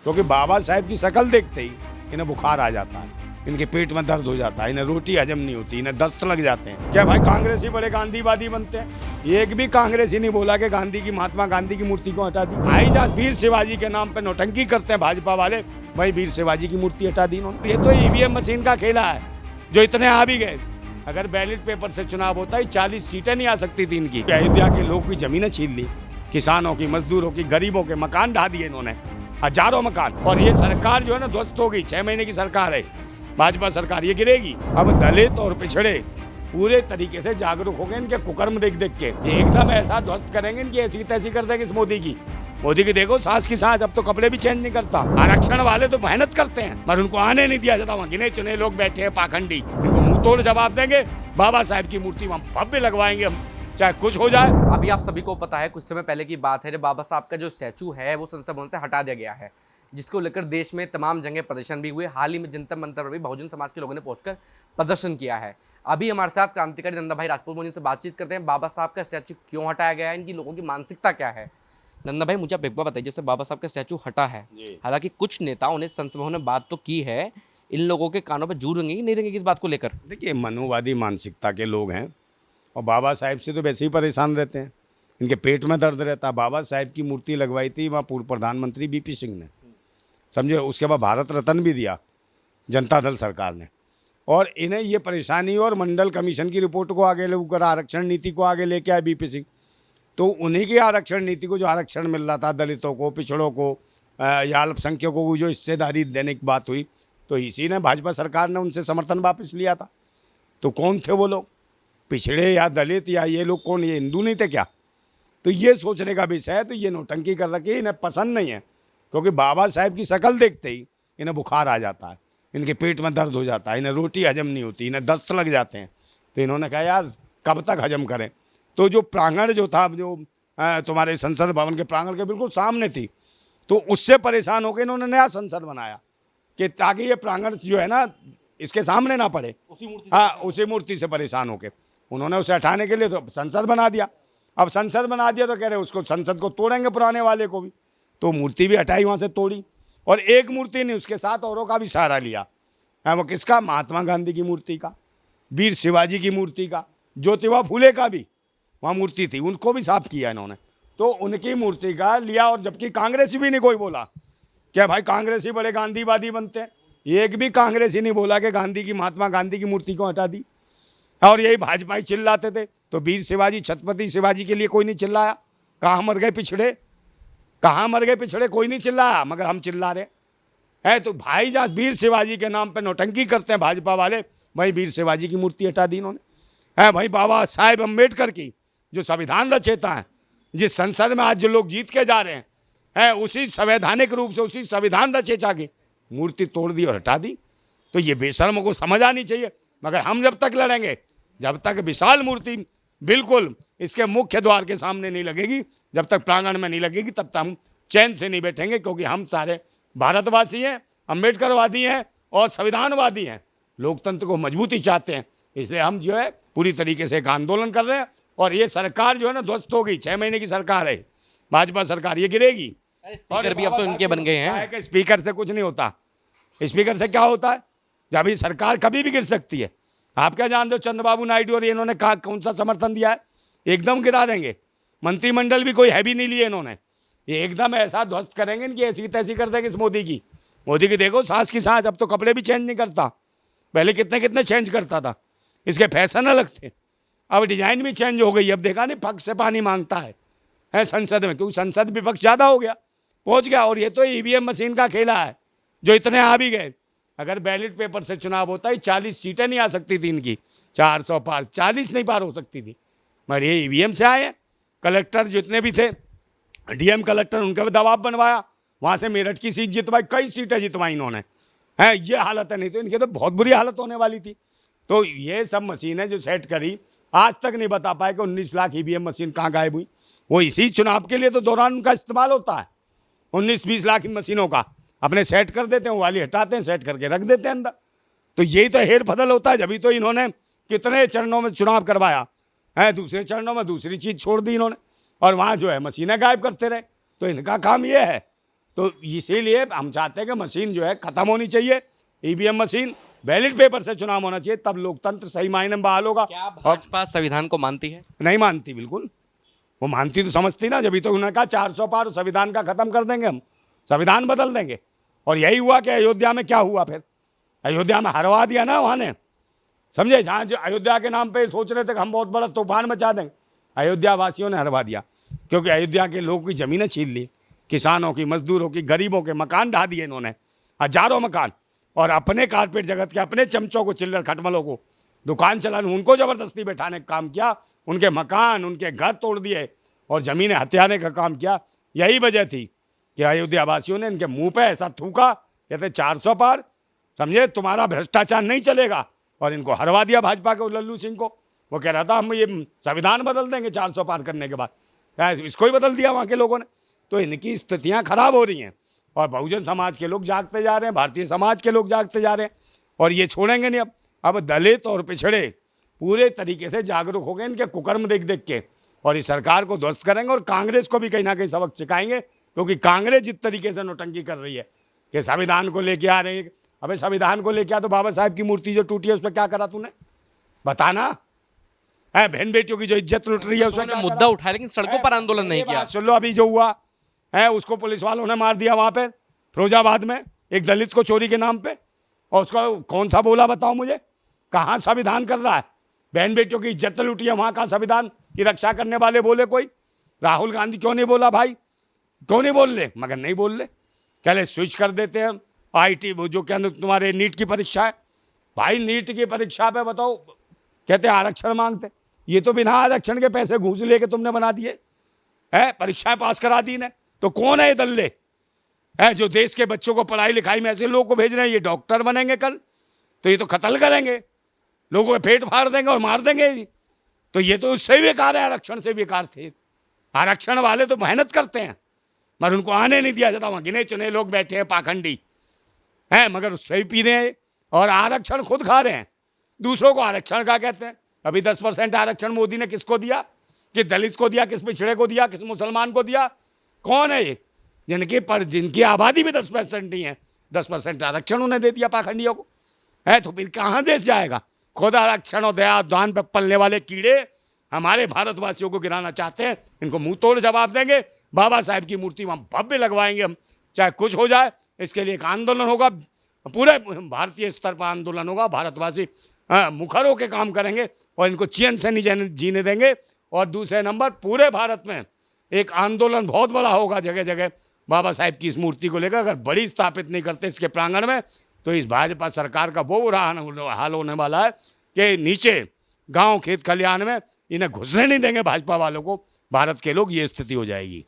क्योंकि बाबा साहेब की शक्ल देखते ही इन्हें बुखार आ जाता है, इनके पेट में दर्द हो जाता है, इन्हें रोटी हजम नहीं होती, इन्हें दस्त लग जाते हैं। क्या भाई कांग्रेसी बड़े गांधीवादी बनते हैं? एक भी कांग्रेसी नहीं बोला कि गांधी की, महात्मा गांधी की मूर्ति को हटा दी। आई जहाँ वीर शिवाजी के नाम पे नौटंकी करते हैं भाजपा वाले, भाई वीर शिवाजी की मूर्ति हटा दी इन्होंने। ये तो ईवीएम मशीन का खेला है जो इतने आ भी गए। अगर बैलेट पेपर से चुनाव होता है 40 सीटें नहीं आ सकती थी इनकी। अयोध्या के लोग की जमीनें छीन ली, किसानों की, मजदूरों की, गरीबों के मकान ढा दिए इन्होंने, हजारों मकान। और ये सरकार जो है ना ध्वस्त हो गई, 6 महीने की सरकार है भाजपा सरकार, ये गिरेगी। अब दलित और पिछड़े पूरे तरीके से जागरूक हो गए इनके कुकर्म देख देख के। ये एकदम ऐसा ध्वस्त करेंगे इनकी ऐसी तैसी कर देंगे इस मोदी की देखो सांस की सांस, अब तो कपड़े भी चेंज नहीं करता। आरक्षण वाले तो मेहनत करते हैं मगर उनको आने नहीं दिया जाता। वहाँ गिने चुने लोग बैठे हैं पाखंडी, इनको मुंह तोड़ जवाब देंगे। बाबा साहेब की मूर्ति वहाँ भव्य लगवाएंगे हम, चाहे कुछ हो जाए। अभी आप सभी को पता है कुछ समय पहले की बात है जब बाबा साहब का जो स्टैचू है वो संसद भवन से हटा दिया गया है, जिसको लेकर देश में तमाम जगह प्रदर्शन भी हुए। हाल ही में जंतर मंतर पर भी बहुजन समाज के लोगों ने पहुंचकर प्रदर्शन किया है। अभी हमारे साथ क्रांतिकारी नंदा भाई राजपूत मोनी से बातचीत करते हैं। बाबा साहब का स्टैचू क्यों हटाया गया है, इनकी लोगों की मानसिकता क्या है। नंदा भाई मुझे आप एक बार बताइए, जैसे बाबा साहब का स्टैचू हटा है, हालांकि कुछ नेताओं ने संसद भवन में बात तो की है, इन लोगों के कानों पर जूर रहेंगे कि नहीं रहेंगे इस बात को लेकर? देखिए, मनुवादी मानसिकता के लोग हैं और बाबा साहेब से तो वैसे ही परेशान रहते हैं, इनके पेट में दर्द रहता है। बाबा साहेब की मूर्ति लगवाई थी वहाँ पूर्व प्रधानमंत्री बीपी सिंह ने, समझे। उसके बाद भारत रत्न भी दिया जनता दल सरकार ने। और इन्हें ये परेशानी और मंडल कमीशन की रिपोर्ट को आगे लेकर आरक्षण नीति को आगे लेके आए बीपी सिंह। तो उन्हीं की आरक्षण नीति को, जो आरक्षण मिल रहा था दलितों को, पिछड़ों को या अल्पसंख्यकों को जो हिस्सेदारी देने की बात हुई, तो इसी ने भाजपा सरकार ने उनसे समर्थन वापस लिया था। तो कौन थे वो लोग, पिछड़े या दलित या ये लोग कौन, ये हिंदू नहीं थे क्या? तो ये सोचने का विषय है। तो ये नौटंकी कर रखी है, इन्हें पसंद नहीं है। क्योंकि बाबा साहेब की शक्ल देखते ही इन्हें बुखार आ जाता है, इनके पेट में दर्द हो जाता है, इन्हें रोटी हजम नहीं होती, इन्हें दस्त लग जाते हैं। तो इन्होंने कहा यार कब तक हजम करें। तो जो प्रांगण जो था, जो तुम्हारे संसद भवन के प्रांगण के बिल्कुल सामने थी, तो उससे परेशान होकर इन्होंने नया संसद बनाया कि ताकि ये प्रांगण जो है ना इसके सामने ना पड़े। उसी मूर्ति से परेशान होकर उन्होंने उसे हटाने के लिए तो संसद बना दिया। अब संसद बना दिया तो कह रहे उसको, संसद को तोड़ेंगे पुराने वाले को भी। तो मूर्ति भी हटाई वहाँ से, तोड़ी। और एक मूर्ति नहीं, उसके साथ औरों का भी सहारा लिया। वो किसका? महात्मा गांधी की मूर्ति का, वीर शिवाजी की मूर्ति का, ज्योतिबा फूले का भी वहाँ मूर्ति थी, उनको भी साफ किया इन्होंने। तो उनकी मूर्ति का लिया। और जबकि कांग्रेसी भी नहीं कोई बोला। क्या भाई कांग्रेसी बड़े गांधीवादी बनते हैं? एक भी कांग्रेसी नहीं बोला कि गांधी की, महात्मा गांधी की मूर्ति को हटा दी। और यही भाजपा ही चिल्लाते थे। तो वीर शिवाजी, छत्रपति शिवाजी के लिए कोई नहीं चिल्लाया। कहाँ मर गए पिछड़े, कहाँ मर गए पिछड़े, कोई नहीं चिल्लाया, मगर हम चिल्ला रहे हैं। तो भाई जहाँ वीर शिवाजी के नाम पे नौटंकी करते हैं भाजपा वाले, भाई वीर शिवाजी की मूर्ति हटा दी इन्होंने। है भाई बाबा साहेब अम्बेडकर की, जो संविधान रचेता है, जिस संसद में आज जो लोग जीत के जा रहे हैं, है उसी संवैधानिक रूप से, उसी संविधान रचेता की मूर्ति तोड़ दी और हटा दी। तो ये बेशर्मों को समझ आनी चाहिए। मगर हम जब तक लड़ेंगे, जब तक विशाल मूर्ति बिल्कुल इसके मुख्य द्वार के सामने नहीं लगेगी, जब तक प्रांगण में नहीं लगेगी, तब तक हम चैन से नहीं बैठेंगे। क्योंकि हम सारे भारतवासी हैं, अम्बेडकरवादी हैं और संविधानवादी हैं, लोकतंत्र को मजबूती चाहते हैं। इसलिए हम जो है पूरी तरीके से एक आंदोलन कर रहे हैं। और ये सरकार जो है ना ध्वस्त हो गई, 6 महीने की सरकार है भाजपा सरकार, ये गिरेगी। स्पीकर भी अब तो इनके बन गए हैं। स्पीकर से कुछ नहीं होता। स्पीकर से क्या होता है? जब ये सरकार कभी भी गिर सकती है। आप क्या जानते हो चंद्रबाबू नायडू और इन्होंने कहा कौन सा समर्थन दिया है? एकदम गिरा देंगे। मंत्रिमंडल भी कोई हैवी नहीं लिए इन्होंने। ये एकदम ऐसा ध्वस्त करेंगे इनकी ऐसी तैसी कर देंगे इस मोदी की देखो सांस की सांस, अब तो कपड़े भी चेंज नहीं करता। पहले कितने कितने चेंज करता था, इसके फैशन अलग थे। अब डिजाइन भी चेंज हो गई। अब देखा नहीं पग से पानी मांगता है संसद में, क्योंकि संसद विपक्ष ज़्यादा हो गया, पहुँच गया। और ये तो ईवीएम मशीन का खेला है जो इतने आ भी गए। अगर बैलेट पेपर से चुनाव होता है 40 सीटें नहीं आ सकती थी इनकी, 400 पार, 40 नहीं पार हो सकती थी। मगर ये ईवीएम से आए हैं। कलेक्टर जितने भी थे, डीएम कलेक्टर, उनका भी दबाव बनवाया, वहाँ से मेरठ की सीट जितवाई, कई सीटें जितवाई इन्होंने। है ये हालत है, नहीं तो इनकी तो बहुत बुरी हालत होने वाली थी। तो ये सब मशीनें जो सेट करी, आज तक नहीं बता पाए कि 19 लाख ईवीएम मशीन कहाँ गायब हुई। वो इसी चुनाव के लिए तो दौरान उनका इस्तेमाल होता है। 19-20 लाख इन मशीनों का अपने सेट कर देते हैं, वाली हटाते हैं, सेट करके रख देते हैं अंदर। तो यही तो हेर बदल होता है। जब तो इन्होंने कितने चरणों में चुनाव करवाया है, दूसरे चरणों में दूसरी चीज़ छोड़ दी इन्होंने, और वहाँ जो है मशीनें गायब करते रहे। तो इनका काम ये है। तो इसीलिए हम चाहते हैं कि मशीन जो है ख़त्म होनी चाहिए, ईवीएम मशीन, बैलेट पेपर से चुनाव होना चाहिए, तब लोकतंत्र सही मायने में बहाल होगा। क्या भाजपा संविधान को मानती है? नहीं मानती, बिल्कुल वो मानती तो समझती ना, जब तो उन्होंने कहा 400 पार संविधान का ख़त्म कर देंगे, हम संविधान बदल देंगे। और यही हुआ कि अयोध्या में क्या हुआ, फिर अयोध्या में हरवा दिया ना वहाँ ने, समझे। जहाँ जो अयोध्या के नाम पे सोच रहे थे कि हम बहुत बड़ा तूफान मचा देंगे, अयोध्या वासियों ने हरवा दिया, क्योंकि अयोध्या के लोगों की ज़मीनें छीन ली, किसानों की, मजदूरों की, गरीबों के मकान ढा दिए इन्होंने, हजारों मकान, और अपने कारपेट जगत के अपने चमचों को, चिल्लर खटमलों को, दुकान चलाने उनको ज़बरदस्ती बैठाने का काम किया, उनके मकान, उनके घर तोड़ दिए और ज़मीनें हथियाने का काम किया। यही वजह थी कि अयोध्या वासियों ने इनके मुंह पे ऐसा थूका, कहते 400 पार, समझे, तुम्हारा भ्रष्टाचार नहीं चलेगा, और इनको हरवा दिया भाजपा के लल्लू सिंह को। वो कह रहा था हम ये संविधान बदल देंगे 400 पार करने के बाद, इसको ही बदल दिया वहाँ के लोगों ने। तो इनकी स्थितियाँ खराब हो रही हैं, और बहुजन समाज के लोग जागते जा रहे हैं, भारतीय समाज के लोग जागते जा रहे हैं, और ये छोड़ेंगे नहीं। अब दलित और पिछड़े पूरे तरीके से जागरूक हो गए इनके कुकर्म देख देख के, और इस सरकार को ध्वस्त करेंगे, और कांग्रेस को भी कहीं ना कहीं सबक सिखाएंगे, क्योंकि कांग्रेस जिस तरीके से नौटंकी कर रही है कि संविधान को लेके आ रहे हैं। अबे संविधान को लेके आ तो बाबा साहब की मूर्ति जो टूटी है उस पर क्या करा तूने, बताना है। बहन बेटियों की जो इज्जत लुट रही है उसमें उन्होंने मुद्दा उठाया, लेकिन सड़कों पर आंदोलन नहीं किया। सुन लो, अभी जो हुआ है उसको पुलिस वालों ने मार दिया वहाँ पे फिरोजाबाद में, एक दलित को चोरी के नाम पे, और उसको कौन सा बोला बताओ मुझे, कहाँ संविधान कर रहा है। बहन बेटियों की इज्जत लूटी है, वहाँ का संविधान की रक्षा करने वाले बोले कोई? राहुल गांधी क्यों नहीं बोला भाई, क्यों नहीं बोल ले? मगर नहीं बोल ले, कह ले स्विच कर देते हैं IT, वो जो क्या तुम्हारे नीट की परीक्षा है, भाई नीट की परीक्षा पे बताओ, कहते हैं आरक्षण मांगते, ये तो बिना आरक्षण के पैसे घूस लेके तुमने बना दिए है, परीक्षाएं पास करा दी ने। तो कौन है ये दल्ले है जो देश के बच्चों को पढ़ाई लिखाई में ऐसे लोगों को भेज रहे हैं? ये डॉक्टर बनेंगे कल, तो ये तो कत्ल करेंगे, लोगों के पेट फाड़ देंगे और मार देंगे। तो ये तो उससे भी बेकार है, आरक्षण से बेकार थे। आरक्षण वाले तो मेहनत करते हैं, मगर उनको आने नहीं दिया जाता। वहाँ गिने चुने लोग बैठे हैं पाखंडी हैं, मगर उससे ही पी रहे हैं, और आरक्षण खुद खा रहे हैं, दूसरों को आरक्षण का कहते हैं। अभी 10% आरक्षण मोदी ने किसको दिया? किस दलित को दिया, किस पिछड़े को दिया, किस मुसलमान को दिया? कौन है ये जिनकी आबादी भी 10% नहीं है, 10% आरक्षण उन्हें दे दिया पाखंडियों को, है। तो फिर कहाँ देश जाएगा? खुद आरक्षण और दया दान पर पलने वाले कीड़े हमारे भारतवासियों को गिराना चाहते हैं। इनको मुंह तोड़ जवाब देंगे। बाबा साहब की मूर्ति वहाँ भव्य लगवाएंगे हम, चाहे कुछ हो जाए। इसके लिए एक आंदोलन होगा, पूरे भारतीय स्तर पर आंदोलन होगा। भारतवासी मुखर होकर काम करेंगे और इनको चैन से नहीं जीने देंगे। और दूसरे नंबर, पूरे भारत में एक आंदोलन बहुत बड़ा होगा जगह जगह बाबा साहब की इस मूर्ति को लेकर। अगर बड़ी स्थापित नहीं करते इसके प्रांगण में, तो इस भाजपा सरकार का वो बुरा हाल होने वाला है कि नीचे गांव खेत खलिहान में इन्हें घुसने नहीं देंगे भाजपा वालों को। भारत के लोग, ये स्थिति हो जाएगी।